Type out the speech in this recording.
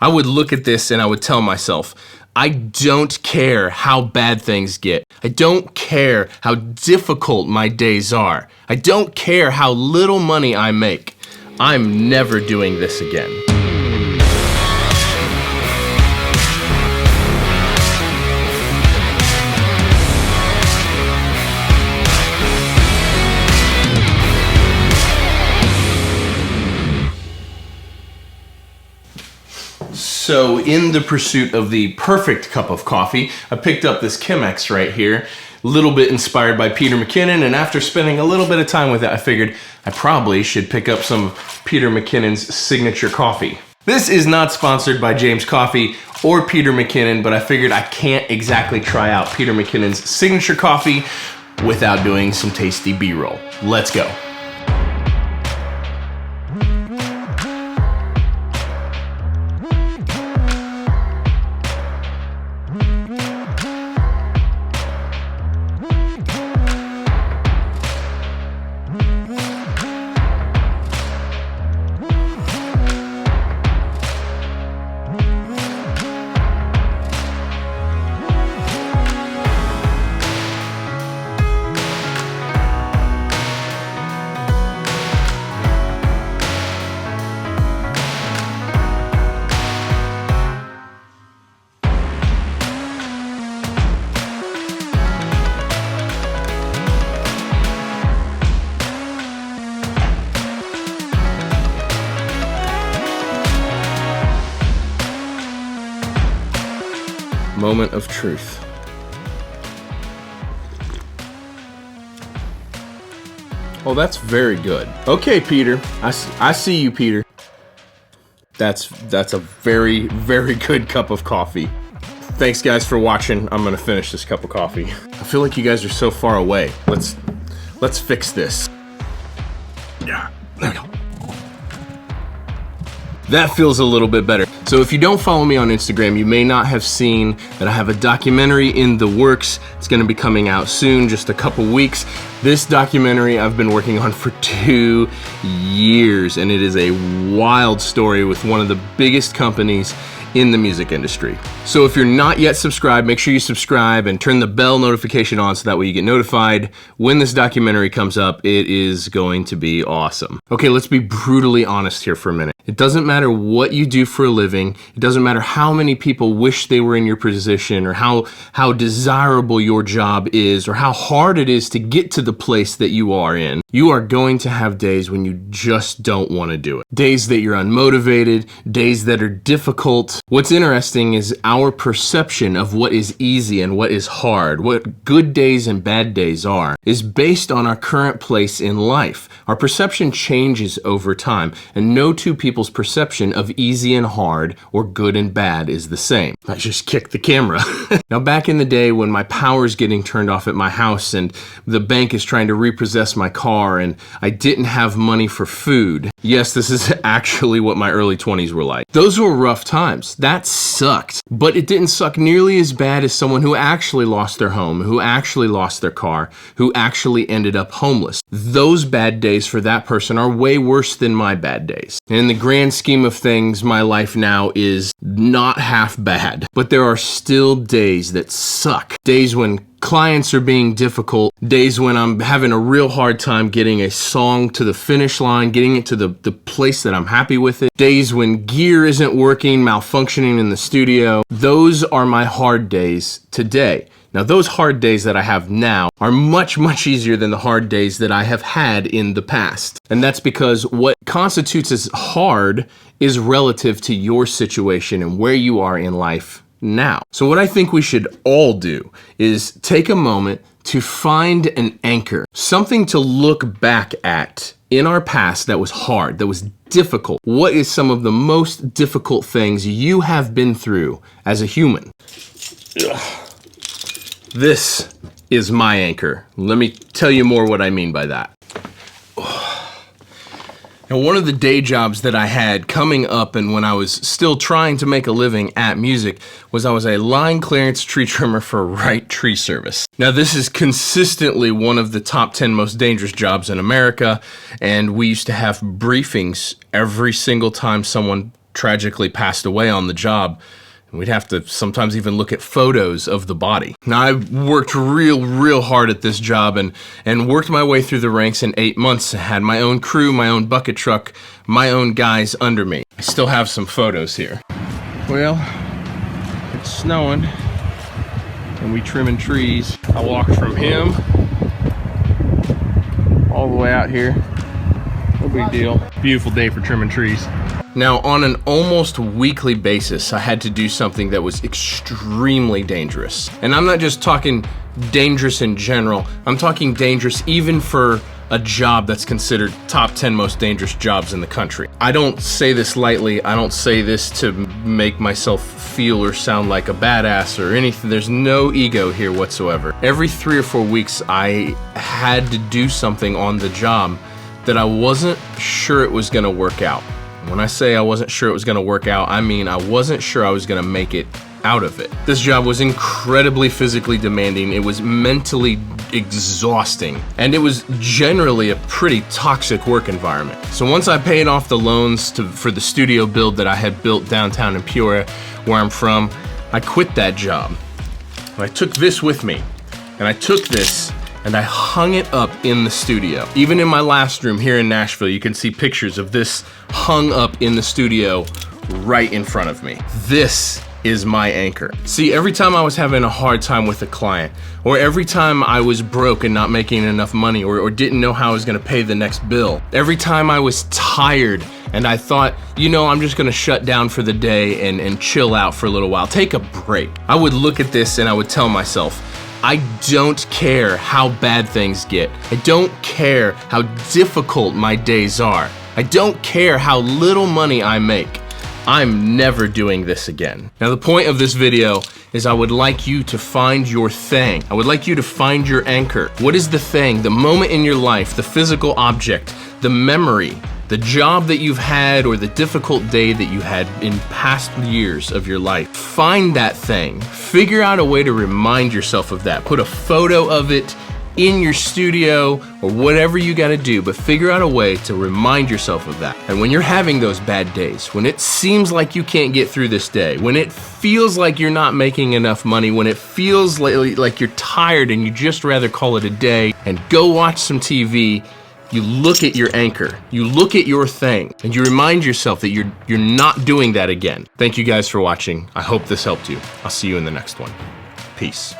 I would look at this and I would tell myself, I don't care how bad things get. I don't care how difficult my days are. I don't care how little money I make. I'm never doing this again. So in the pursuit of the perfect cup of coffee, I picked up this Chemex right here, a little bit inspired by Peter McKinnon, and after spending a little bit of time with it, I figured I probably should pick up some of Peter McKinnon's signature coffee. This is not sponsored by James Coffee or Peter McKinnon, but I figured I can't exactly try out Peter McKinnon's signature coffee without doing some tasty B-roll. Let's go. Moment of truth. Oh, that's very good. Okay, Peter. I see you, Peter. That's a very, very good cup of coffee. Thanks, guys, for watching. I'm gonna finish this cup of coffee. I feel like you guys are so far away. Let's fix this. Yeah, there we go. That feels a little bit better. So if you don't follow me on Instagram, you may not have seen that I have a documentary in the works. It's gonna be coming out soon, just a couple weeks. This documentary I've been working on for 2 years, and it is a wild story with one of the biggest companies in the music industry. So if you're not yet subscribed, make sure you subscribe and turn the bell notification on so that way you get notified when this documentary comes up. It is going to be awesome. Okay, let's be brutally honest here for a minute. It doesn't matter what you do for a living. It doesn't matter how many people wish they were in your position, or how desirable your job is, or how hard it is to get to the place that you are in. You are going to have days when you just don't want to do it. Days that you're unmotivated, days that are difficult. What's interesting is our perception of what is easy and what is hard, what good days and bad days are, is based on our current place in life. Our perception changes over time, and no two people's perception of easy and hard or good and bad is the same. I just kicked the camera. Now, back in the day when my power's getting turned off at my house and the bank is trying to repossess my car and I didn't have money for food. Yes, this is actually what my early 20s were like. Those were rough times. That sucked. But it didn't suck nearly as bad as someone who actually lost their home, who actually lost their car, who actually ended up homeless. Those bad days for that person are way worse than my bad days. In the grand scheme of things, my life now is not half bad. But there are still days that suck. Days when clients are being difficult, days when I'm having a real hard time getting a song to the finish line, getting it to the place that I'm happy with it, days when gear isn't working, malfunctioning in the studio. Those are my hard days today. Now, those hard days that I have now are much, much easier than the hard days that I have had in the past. And that's because what constitutes as hard is relative to your situation and where you are in life now. So what I think we should all do is take a moment to find an anchor, something to look back at in our past that was hard, that was difficult. What is some of the most difficult things you have been through as a human? This is my anchor. Let me tell you more what I mean by that. Now, one of the day jobs that I had coming up and when I was still trying to make a living at music was I was a line clearance tree trimmer for Wright Tree Service. Now, this is consistently one of the top 10 most dangerous jobs in America, and we used to have briefings every single time someone tragically passed away on the job. And we'd have to sometimes even look at photos of the body. Now, I worked real hard at this job and worked my way through the ranks in 8 months. I had my own crew, my own bucket truck, my own guys under me. I still have some photos here. Well, it's snowing and we trimming trees. I walked from him all the way out here. No big deal. Beautiful day for trimming trees. Now, on an almost weekly basis, I had to do something that was extremely dangerous. And I'm not just talking dangerous in general, I'm talking dangerous even for a job that's considered top 10 most dangerous jobs in the country. I don't say this lightly, I don't say this to make myself feel or sound like a badass or anything. There's no ego here whatsoever. Every 3 or 4 weeks, I had to do something on the job that I wasn't sure it was gonna work out. When I say I wasn't sure it was gonna work out, I mean I wasn't sure I was gonna make it out of it. This job was incredibly physically demanding, it was mentally exhausting, and it was generally a pretty toxic work environment. So once I paid off the loans for the studio build that I had built downtown in Peoria, where I'm from, I quit that job. And I took this with me, and I took this and I hung it up in the studio. Even in my last room here in Nashville, you can see pictures of this hung up in the studio right in front of me. This is my anchor. See, every time I was having a hard time with a client, or every time I was broke and not making enough money, or didn't know how I was gonna pay the next bill, every time I was tired and I thought, you know, I'm just gonna shut down for the day and chill out for a little while, take a break, I would look at this and I would tell myself, I don't care how bad things get. I don't care how difficult my days are. I don't care how little money I make. I'm never doing this again. Now, the point of this video is I would like you to find your thing. I would like you to find your anchor. What is the thing, the moment in your life, the physical object, the memory, the job that you've had, or the difficult day that you had in past years of your life? Find that thing. Figure out a way to remind yourself of that. Put a photo of it in your studio or whatever you gotta do, but figure out a way to remind yourself of that. And when you're having those bad days, when it seems like you can't get through this day, when it feels like you're not making enough money, when it feels like you're tired and you just rather call it a day and go watch some TV, you look at your anchor, you look at your thing, and you remind yourself that you're not doing that again. Thank you guys for watching. I hope this helped you. I'll see you in the next one. Peace.